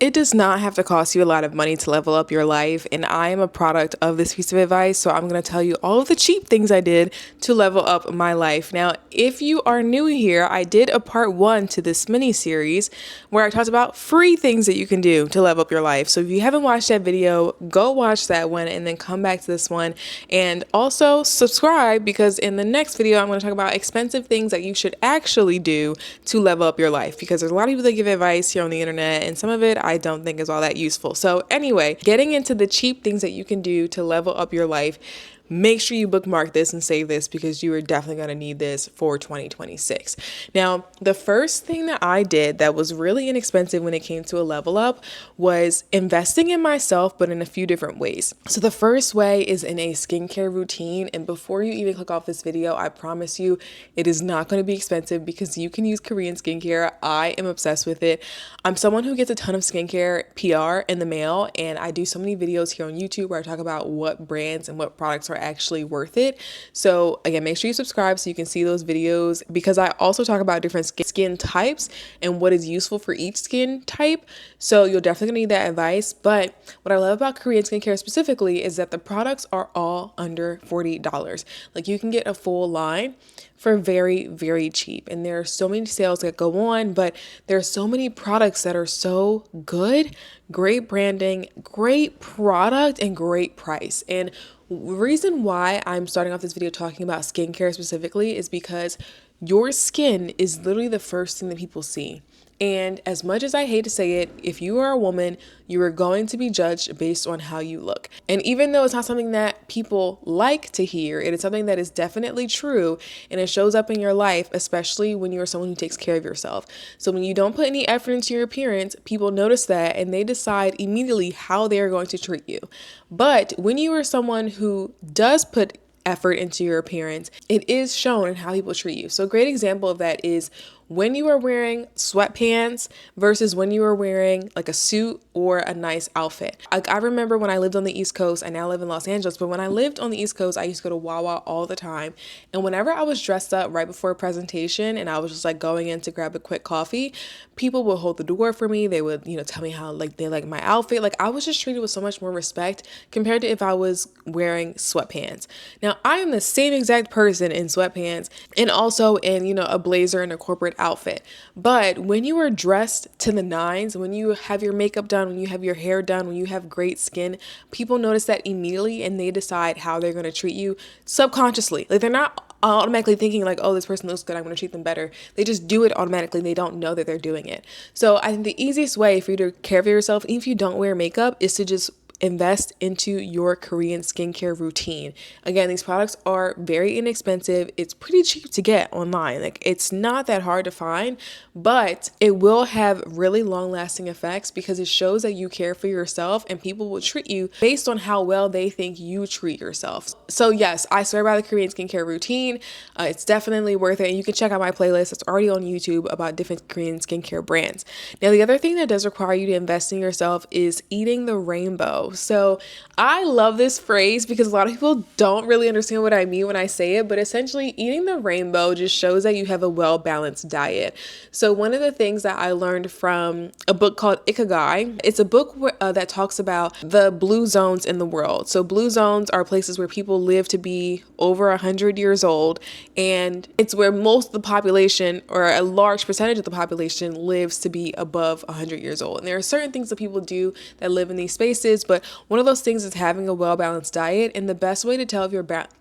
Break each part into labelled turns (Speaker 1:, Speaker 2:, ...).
Speaker 1: It does not have to cost you a lot of money to level up your life, and I am a product of this piece of advice, so I'm going to tell you all of the cheap things I did to level up my life. Now, if you are new here, I did a part 1 to this mini series where I talked about free things that you can do to level up your life. So if you haven't watched that video, go watch that one and then come back to this one, and also subscribe, because in the next video I'm going to talk about expensive things that you should actually do to level up your life, because there's a lot of people that give advice here on the internet, and some of it I don't think is all that useful. So anyway, getting into the cheap things that you can do to level up your life, make sure you bookmark this and save this, because you are definitely going to need this for 2026. Now, the first thing that I did that was really inexpensive when it came to a level up was investing in myself, but in a few different ways. So the first way is in a skincare routine. And before you even click off this video, I promise you it is not going to be expensive, because you can use Korean skincare. I am obsessed with it. I'm someone who gets a ton of skincare PR in the mail, and I do so many videos here on YouTube where I talk about what brands and what products are actually worth it. So again, make sure you subscribe so you can see those videos, because I also talk about different skin types and what is useful for each skin type. So you'll definitely need that advice. But what I love about Korean skincare specifically is that the products are all under $40. Like, you can get a full line for very, very cheap. And there are so many sales that go on, but there are so many products that are so good, great branding, great product, and great price. And the reason why I'm starting off this video talking about skincare specifically is because your skin is literally the first thing that people see. And as much as I hate to say it, if you are a woman, you are going to be judged based on how you look. And even though it's not something that people like to hear, it is something that is definitely true, and it shows up in your life, especially when you're someone who takes care of yourself. So when you don't put any effort into your appearance, people notice that and they decide immediately how they are going to treat you. But when you are someone who does put effort into your appearance, it is shown in how people treat you. So a great example of that is when you are wearing sweatpants versus when you are wearing like a suit or a nice outfit. Like, I remember when I lived on the East Coast, I now live in Los Angeles, but when I lived on the East Coast, I used to go to Wawa all the time. And whenever I was dressed up right before a presentation and I was just like going in to grab a quick coffee, people would hold the door for me. They would, tell me how like they like my outfit. Like, I was just treated with so much more respect compared to if I was wearing sweatpants. Now, I am the same exact person in sweatpants and also in, a blazer and a corporate outfit. But when you are dressed to the nines, when you have your makeup done, when you have your hair done, when you have great skin, people notice that immediately and they decide how they're going to treat you subconsciously. Like, they're not automatically thinking like, oh, this person looks good, I'm going to treat them better. They just do it automatically. They don't know that they're doing it. So I think the easiest way for you to care for yourself, even if you don't wear makeup, is to just invest into your Korean skincare routine. Again, these products are very inexpensive. It's pretty cheap to get online. Like, it's not that hard to find, but it will have really long lasting effects because it shows that you care for yourself, and people will treat you based on how well they think you treat yourself. So yes, I swear by the Korean skincare routine. It's definitely worth it. And you can check out my playlist. It's already on YouTube about different Korean skincare brands. Now, the other thing that does require you to invest in yourself is eating the rainbow. So I love this phrase because a lot of people don't really understand what I mean when I say it, but essentially eating the rainbow just shows that you have a well-balanced diet. So one of the things that I learned from a book called Ikigai, it's a book that talks about the blue zones in the world. So blue zones are places where people live to be over 100 years old, and it's where most of the population, or a large percentage of the population, lives to be above 100 years old. And there are certain things that people do that live in these spaces, but one of those things is having a well-balanced diet. And the best way to tell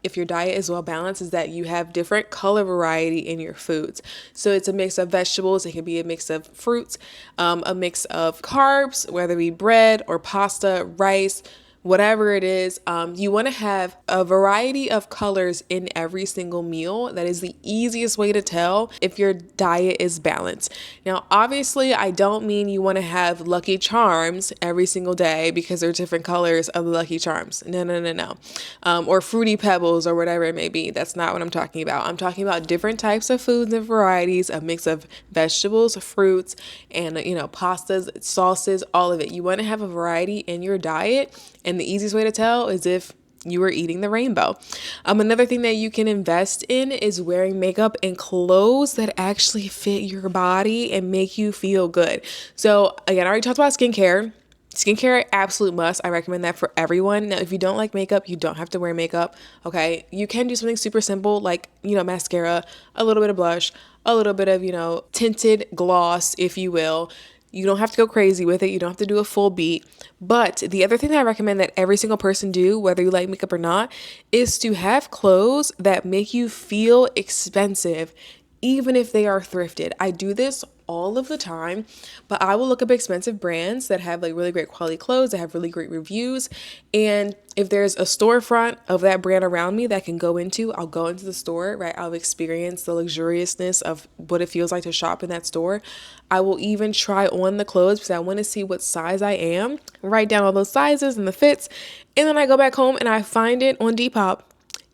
Speaker 1: if your diet is well-balanced is that you have different color variety in your foods. So it's a mix of vegetables. It can be a mix of fruits, a mix of carbs, whether it be bread or pasta, rice, whatever it is. You want to have a variety of colors in every single meal. That is the easiest way to tell if your diet is balanced. Now, obviously, I don't mean you want to have Lucky Charms every single day because they're different colors of the Lucky Charms. No. Or Fruity Pebbles or whatever it may be. That's not what I'm talking about. I'm talking about different types of foods and varieties, a mix of vegetables, fruits, and, pastas, sauces, all of it. You want to have a variety in your diet. And the easiest way to tell is if you are eating the rainbow. Another thing that you can invest in is wearing makeup and clothes that actually fit your body and make you feel good. So again, I already talked about skincare. Skincare, absolute must. I recommend that for everyone. Now, if you don't like makeup, you don't have to wear makeup. Okay. You can do something super simple like, mascara, a little bit of blush, a little bit of, tinted gloss, if you will. You don't have to go crazy with it. You don't have to do a full beat. But the other thing that I recommend that every single person do, whether you like makeup or not, is to have clothes that make you feel expensive, even if they are thrifted. I do this all of the time, but I will look up expensive brands that have like really great quality clothes, that have really great reviews. And if there's a storefront of that brand around me that I can go into, I'll go into the store, right? I'll experience the luxuriousness of what it feels like to shop in that store. I will even try on the clothes because I want to see what size I am, write down all those sizes and the fits. And then I go back home and I find it on Depop.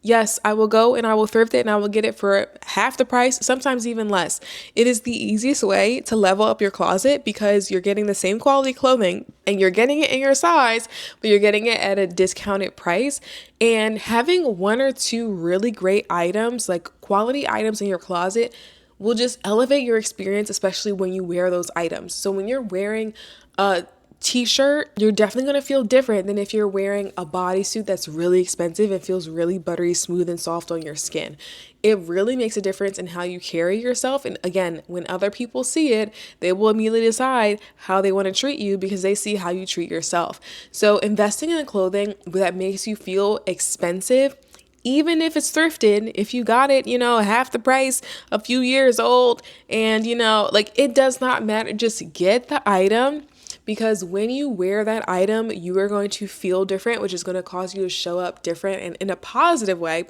Speaker 1: Yes, I will go and I will thrift it and I will get it for half the price, sometimes even less. It is the easiest way to level up your closet because you're getting the same quality clothing and you're getting it in your size, but you're getting it at a discounted price. And having one or two really great items, like quality items in your closet, will just elevate your experience, especially when you wear those items. So when you're wearing a t-shirt, you're definitely going to feel different than if you're wearing a bodysuit that's really expensive and feels really buttery smooth and soft on your skin. It really makes a difference in how you carry yourself. And again, when other people see it, they will immediately decide how they want to treat you because they see how you treat yourself. So investing in clothing that makes you feel expensive, even if it's thrifted, if you got it, half the price, a few years old, and it does not matter. Just get the item. Because when you wear that item, you are going to feel different, which is going to cause you to show up different and in a positive way,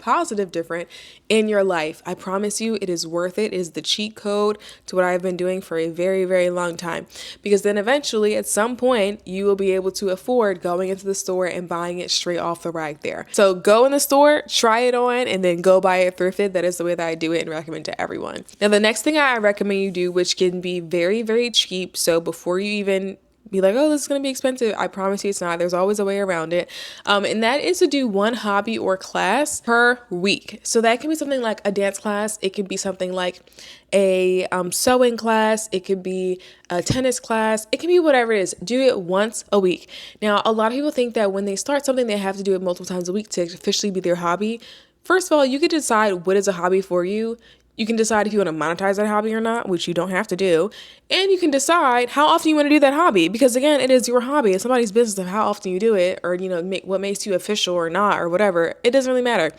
Speaker 1: different in your life. I promise you it is worth it. It is the cheat code to what I've been doing for a very, very long time. Because then eventually at some point you will be able to afford going into the store and buying it straight off the rack there. So go in the store, try it on, and then go buy it thrifted. That is the way that I do it and recommend to everyone. Now, the next thing I recommend you do, which can be very, very cheap. So before you even be like, oh, this is going to be expensive, I promise you it's not. There's always a way around it. And that is to do one hobby or class per week. So that can be something like a dance class. It can be something like a sewing class. It could be a tennis class. It can be whatever it is. Do it once a week. Now, a lot of people think that when they start something, they have to do it multiple times a week to officially be their hobby. First of all, you can decide what is a hobby for you. You can decide if you want to monetize that hobby or not, which you don't have to do. And you can decide how often you want to do that hobby. Because again, it is your hobby. It's somebody's business of how often you do it or, what makes you official or not or whatever. It doesn't really matter.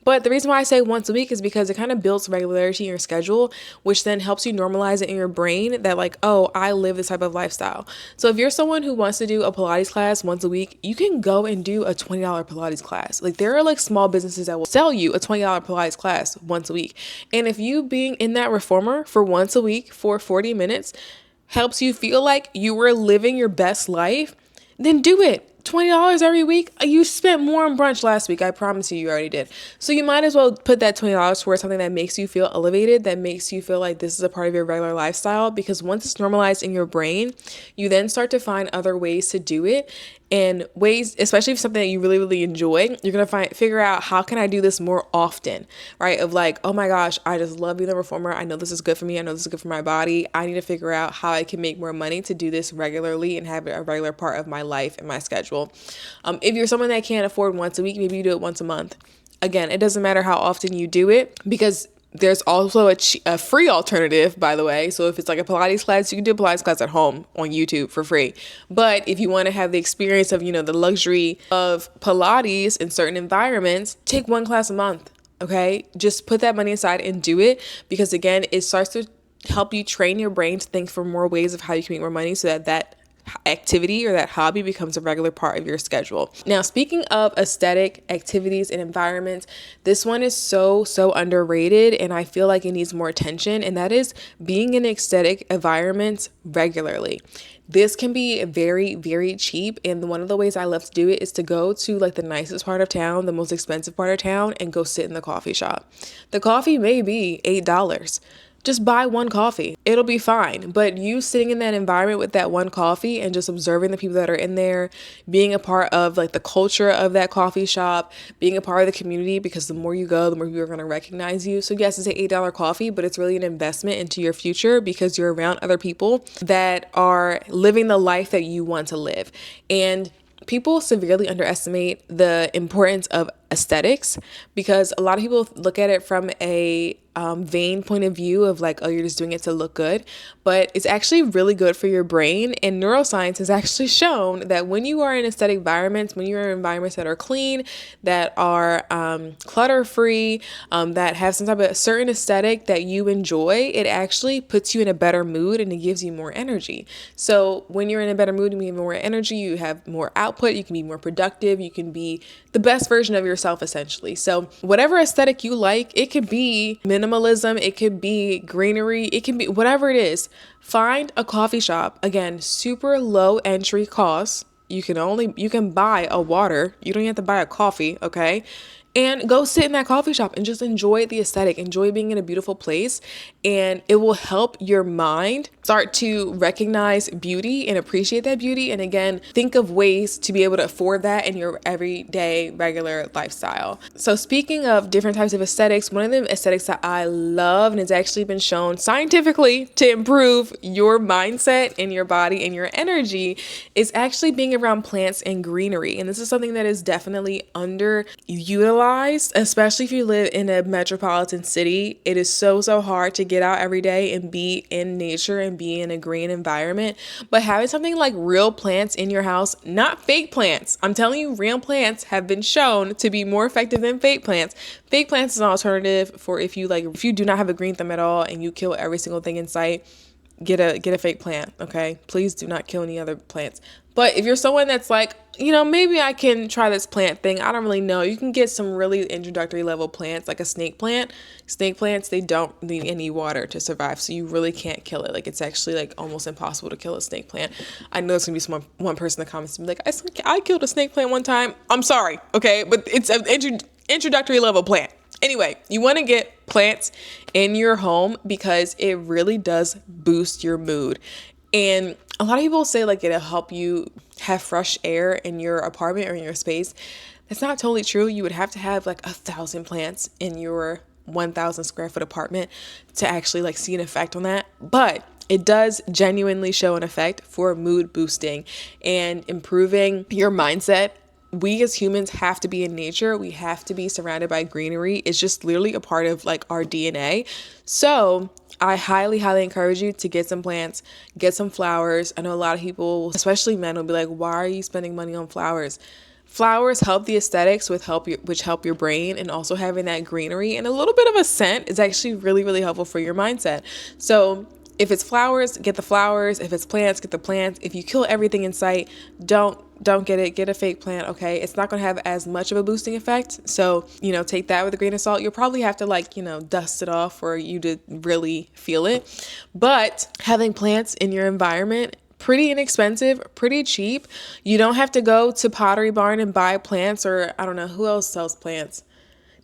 Speaker 1: But the reason why I say once a week is because it kind of builds regularity in your schedule, which then helps you normalize it in your brain that like, oh, I live this type of lifestyle. So if you're someone who wants to do a Pilates class once a week, you can go and do a $20 Pilates class. Like there are like small businesses that will sell you a $20 Pilates class once a week. And if you being in that reformer for once a week for 40 minutes helps you feel like you were living your best life, then do it. $20 every week. You spent more on brunch last week. I promise you already did. So you might as well put that $20 towards something that makes you feel elevated, that makes you feel like this is a part of your regular lifestyle, because once it's normalized in your brain, you then start to find other ways to do it. And ways, especially if something that you really, really enjoy, you're going to figure out how can I do this more often, right? Of like, oh my gosh, I just love being a reformer. I know this is good for me. I know this is good for my body. I need to figure out how I can make more money to do this regularly and have it a regular part of my life and my schedule. If you're someone that can't afford once a week, maybe you do it once a month. Again, it doesn't matter how often you do it because there's also a free alternative, by the way. So if it's like a Pilates class, you can do a Pilates class at home on YouTube for free. But if you want to have the experience of, the luxury of Pilates in certain environments, take one class a month. Okay. Just put that money aside and do it, because again, it starts to help you train your brain to think for more ways of how you can make more money so that activity or that hobby becomes a regular part of your schedule. Now, speaking of aesthetic activities and environments, this one is so underrated, and I feel like it needs more attention, and that is being in aesthetic environments regularly. This can be very, very cheap, and one of the ways I love to do it is to go to like the nicest part of town, the most expensive part of town, and go sit in the coffee shop. The coffee may be $8. just buy one coffee. It'll be fine. But you sitting in that environment with that one coffee and just observing the people that are in there, being a part of like the culture of that coffee shop, being a part of the community, because the more you go, the more people are going to recognize you. So yes, it's an $8 coffee, but it's really an investment into your future because you're around other people that are living the life that you want to live. And people severely underestimate the importance of aesthetics, because a lot of people look at it from a vain point of view of like, oh, you're just doing it to look good. But it's actually really good for your brain. And neuroscience has actually shown that when you are in aesthetic environments, when you're in environments that are clean, that are clutter free, that have some type of certain aesthetic that you enjoy, it actually puts you in a better mood and it gives you more energy. So when you're in a better mood, you have more energy, you have more output, you can be more productive, you can be the best version of yourself essentially. So whatever aesthetic you like, it could be minimalism, it could be greenery, it can be whatever it is. Find a coffee shop, again, super low entry costs. You can buy a water. You don't have to buy a coffee, okay? And go sit in that coffee shop and just enjoy the aesthetic, enjoy being in a beautiful place. And it will help your mind start to recognize beauty and appreciate that beauty. And again, think of ways to be able to afford that in your everyday regular lifestyle. So speaking of different types of aesthetics, one of the aesthetics that I love, and it's actually been shown scientifically to improve your mindset and your body and your energy, is actually being around plants and greenery. And this is something that is definitely underutilized, especially if you live in a metropolitan city. It is so hard to get out every day and be in nature and be in a green environment. But having something like real plants in your house, not fake plants. I'm telling you, real plants have been shown to be more effective than fake plants. Fake plants is an alternative for if you do not have a green thumb at all and you kill every single thing in sight. Get a fake plant, okay? Please do not kill any other plants. But if you're someone that's like, maybe I can try this plant thing, I don't really know, you can get some really introductory level plants, like a snake plant. Snake plants, they don't need any water to survive, so you really can't kill it. Like, it's actually like almost impossible to kill a snake plant. I know it's gonna be one person in the comments to be like, I killed a snake plant one time. I'm sorry, okay? But it's an introductory level plant. Anyway, you want to get plants in your home because it really does boost your mood. And a lot of people say like it'll help you have fresh air in your apartment or in your space. That's not totally true. You would have to have like 1,000 plants in your 1,000 square foot apartment to actually like see an effect on that. But it does genuinely show an effect for mood boosting and improving your mindset. We as humans have to be in nature. We have to be surrounded by greenery. It's just literally a part of like our DNA. So I highly encourage you to get some plants, get some flowers. I know a lot of people, especially men, will be like, why are you spending money on flowers? Flowers help the aesthetics which help your brain, and also having that greenery and a little bit of a scent is actually really helpful for your mindset. So if it's flowers, get the flowers. If it's plants, get the plants. If you kill everything in sight, don't get it. Get a fake plant, okay? It's not going to have as much of a boosting effect. So, take that with a grain of salt. You'll probably have to dust it off for you to really feel it. But having plants in your environment, pretty inexpensive, pretty cheap. You don't have to go to Pottery Barn and buy plants, or I don't know who else sells plants.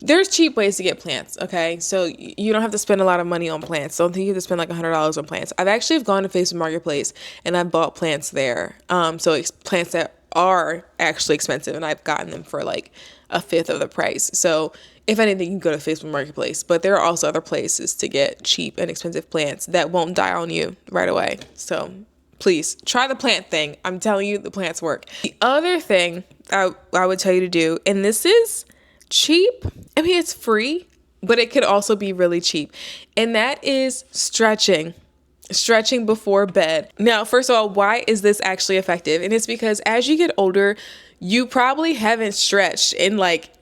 Speaker 1: There's cheap ways to get plants, okay? So you don't have to spend a lot of money on plants. Don't think you have to spend like $100 on plants. I've actually gone to Facebook Marketplace and I've bought plants there. So it's plants that are actually expensive, and I've gotten them for like a fifth of the price. So if anything, you can go to Facebook Marketplace. But there are also other places to get cheap and expensive plants that won't die on you right away. So please try the plant thing. I'm telling you, the plants work. The other thing I would tell you to do, and this is cheap. I mean, it's free, but it could also be really cheap. And that is stretching before bed. Now, first of all, why is this actually effective? And it's because as you get older, you probably haven't stretched in like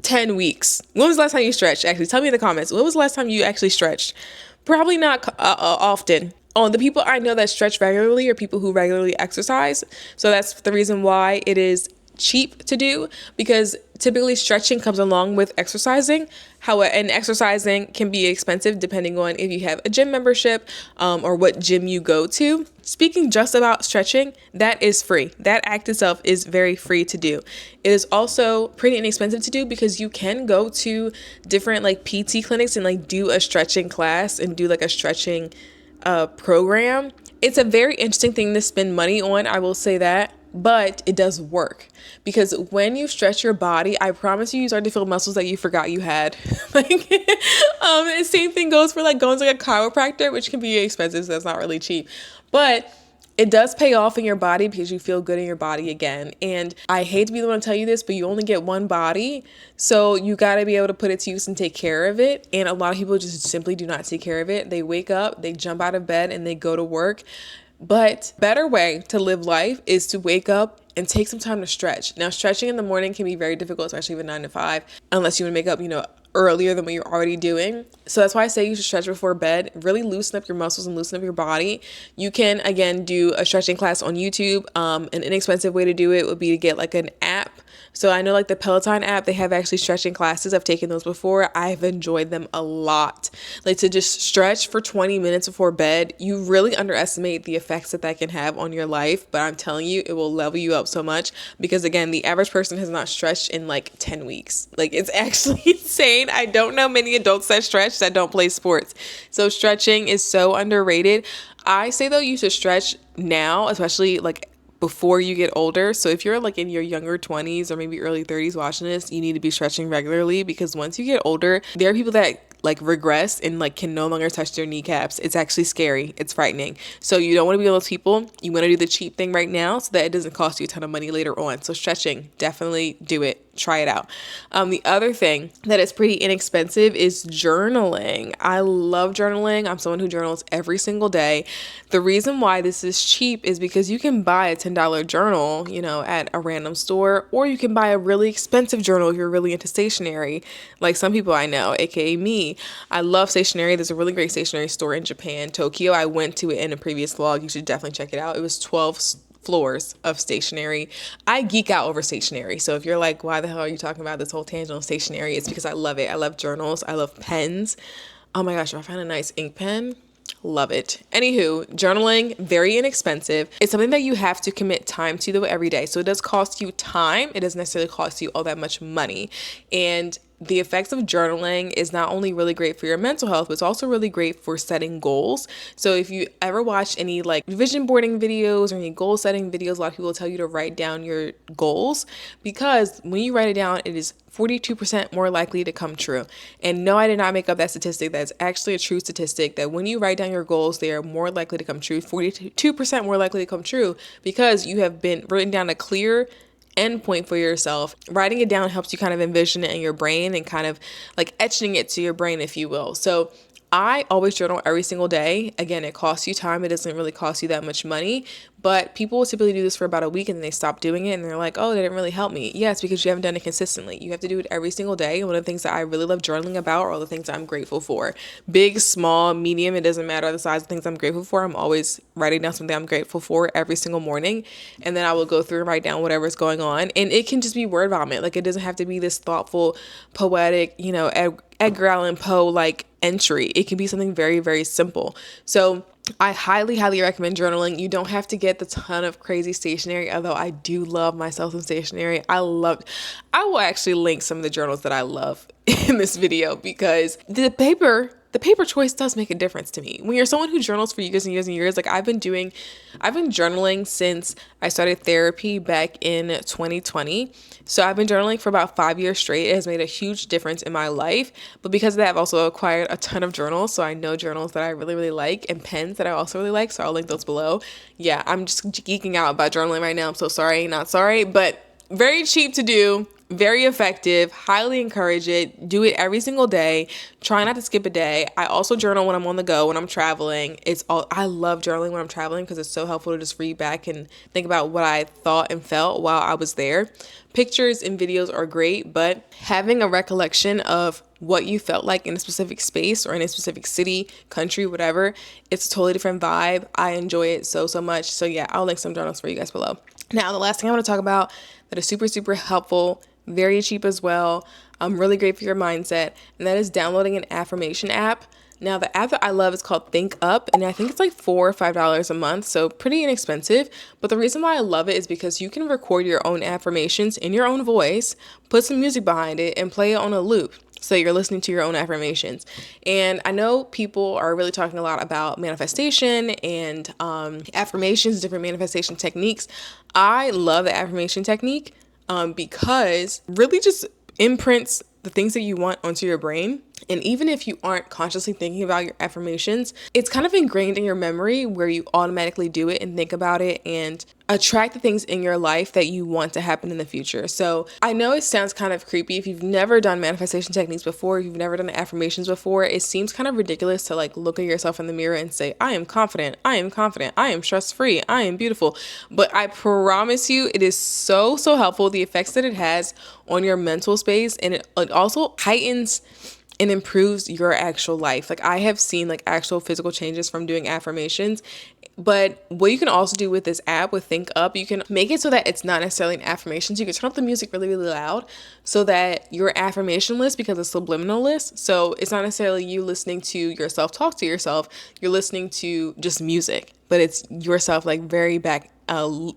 Speaker 1: 10 weeks. When was the last time you stretched? Actually, tell me in the comments. When was the last time you actually stretched? Probably not often. Oh, the people I know that stretch regularly are people who regularly exercise. So that's the reason why it is cheap to do because typically stretching comes along with exercising. And exercising can be expensive depending on if you have a gym membership or what gym you go to. Speaking just about stretching, that is free. That act itself is very free to do. It is also pretty inexpensive to do because you can go to different like PT clinics and like do a stretching class and do like a stretching program. It's a very interesting thing to spend money on, I will say that. But it does work because when you stretch your body, I promise you start to feel muscles that you forgot you had. Like, the same thing goes for like going to like a chiropractor, which can be expensive, so that's not really cheap. But it does pay off in your body because you feel good in your body again. And I hate to be the one to tell you this, but you only get one body. So you got to be able to put it to use and take care of it. And a lot of people just simply do not take care of it. They wake up, they jump out of bed and they go to work. But better way to live life is to wake up and take some time to stretch. Now, stretching in the morning can be very difficult, especially with 9 to 5, unless you want to make up, earlier than what you're already doing. So that's why I say you should stretch before bed. Really loosen up your muscles and loosen up your body. You can, again, do a stretching class on YouTube. An inexpensive way to do it would be to get like an app. So I know like the Peloton app, they have actually stretching classes. I've taken those before. I've enjoyed them a lot. Like to just stretch for 20 minutes before bed, you really underestimate the effects that can have on your life. But I'm telling you, it will level you up so much because again, the average person has not stretched in like 10 weeks. Like it's actually insane. I don't know many adults that stretch that don't play sports. So stretching is so underrated. I say though, you should stretch now, especially like before you get older. So if you're like in your younger 20s or maybe early 30s watching this, you need to be stretching regularly because once you get older, there are people that like regress and like can no longer touch their kneecaps. It's actually scary. It's frightening. So you don't want to be one of those people. You want to do the cheap thing right now so that it doesn't cost you a ton of money later on. So stretching, definitely do it. Try it out. The other thing that is pretty inexpensive is journaling. I love journaling. I'm someone who journals every single day. The reason why this is cheap is because you can buy a $10 journal, at a random store, or you can buy a really expensive journal if you're really into stationery. Like some people I know, aka me. I love stationery. There's a really great stationery store in Japan, Tokyo. I went to it in a previous vlog. You should definitely check it out. It was 12 floors of stationery. I geek out over stationery. So if you're like, why the hell are you talking about this whole tangent on stationery? It's because I love it. I love journals. I love pens. Oh my gosh, if I find a nice ink pen, love it. Anywho, journaling, very inexpensive. It's something that you have to commit time to though every day. So it does cost you time. It doesn't necessarily cost you all that much money. And the effects of journaling is not only really great for your mental health, but it's also really great for setting goals. So if you ever watch any like vision boarding videos or any goal setting videos, a lot of people will tell you to write down your goals because when you write it down, it is 42% more likely to come true. And no, I did not make up that statistic. That's actually a true statistic that when you write down your goals, they are more likely to come true, 42% more likely to come true because you have been written down a clear endpoint for yourself. Writing it down helps you kind of envision it in your brain and kind of like etching it to your brain, if you will. So I always journal every single day. Again, it costs you time. It doesn't really cost you that much money, but people will typically do this for about a week and then they stop doing it and they're like, oh, that didn't really help me. Yes, because you haven't done it consistently. You have to do it every single day. And one of the things that I really love journaling about are all the things that I'm grateful for. Big, small, medium, it doesn't matter the size of things I'm grateful for. I'm always writing down something I'm grateful for every single morning. And then I will go through and write down whatever's going on. And it can just be word vomit. Like it doesn't have to be this thoughtful, poetic, Edgar Allan Poe like entry. It can be something very, very simple. So I highly, highly recommend journaling. You don't have to get the ton of crazy stationery, although I do love myself some stationery. I will actually link some of the journals that I love in this video because the paper choice does make a difference to me. When you're someone who journals for years and years and years, like I've been journaling since I started therapy back in 2020. So I've been journaling for about 5 years straight. It has made a huge difference in my life. But because of that, I've also acquired a ton of journals. So I know journals that I really, really like and pens that I also really like. So I'll link those below. Yeah, I'm just geeking out about journaling right now. I'm so sorry, not sorry, but very cheap to do. Very effective, highly encourage it. Do it every single day. Try not to skip a day. I also journal when I'm on the go, when I'm traveling. I love journaling when I'm traveling because it's so helpful to just read back and think about what I thought and felt while I was there. Pictures and videos are great, but having a recollection of what you felt like in a specific space or in a specific city, country, whatever. It's a totally different vibe. I enjoy it so much. So yeah, I'll link some journals for you guys below. Now, the last thing I want to talk about that is super helpful, very cheap as well, really great for your mindset, and that is downloading an affirmation app. Now, the app that I love is called Think Up, and I think it's like $4 or $5 a month, so pretty inexpensive. But the reason why I love it is because you can record your own affirmations in your own voice, put some music behind it, and play it on a loop. So you're listening to your own affirmations. And I know people are really talking a lot about manifestation and affirmations, different manifestation techniques. I love the affirmation technique because really just imprints the things that you want onto your brain. And even if you aren't consciously thinking about your affirmations, it's kind of ingrained in your memory where you automatically do it and think about it and attract the things in your life that you want to happen in the future. So I know it sounds kind of creepy. If you've never done manifestation techniques before, if you've never done affirmations before, it seems kind of ridiculous to like look at yourself in the mirror and say, I am confident, I am confident, I am stress-free, I am beautiful. But I promise you, it is so helpful. The effects that it has on your mental space, and it also heightens and improves your actual life. Like I have seen like actual physical changes from doing affirmations. But what you can also do with this app, with Think Up, you can make it so that it's not necessarily an affirmation. So you can turn up the music really loud so that your affirmation list, because it's subliminal list, so it's not necessarily you listening to yourself talk to yourself, you're listening to just music, but it's yourself like very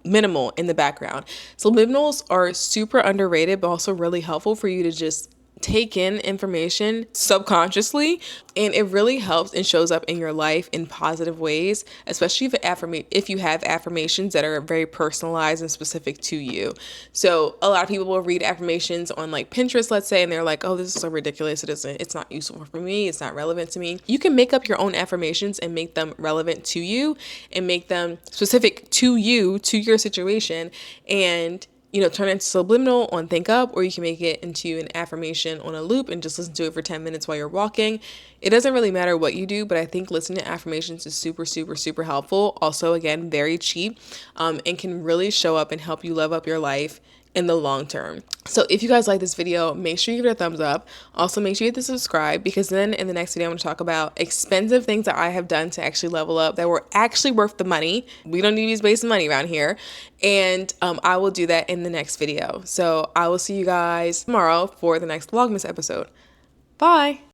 Speaker 1: minimal in the background. Subliminals are super underrated, but also really helpful for you to just take in information subconsciously, and it really helps and shows up in your life in positive ways, especially if you have affirmations that are very personalized and specific to you. So a lot of people will read affirmations on like Pinterest, let's say, and they're like, oh, this is so ridiculous, it's not useful for me, it's not relevant to me. You can make up your own affirmations and make them relevant to you and make them specific to you, to your situation, and turn it into subliminal on Think Up, or you can make it into an affirmation on a loop and just listen to it for 10 minutes while you're walking. It doesn't really matter what you do, but I think listening to affirmations is super helpful. Also, again, very cheap, and can really show up and help you level up your life in the long term. So if you guys like this video, make sure you give it a thumbs up. Also, make sure you hit the subscribe, because then in the next video, I'm going to talk about expensive things that I have done to actually level up that were actually worth the money. We don't need to use wasting money around here. And I will do that in the next video. So I will see you guys tomorrow for the next Vlogmas episode. Bye.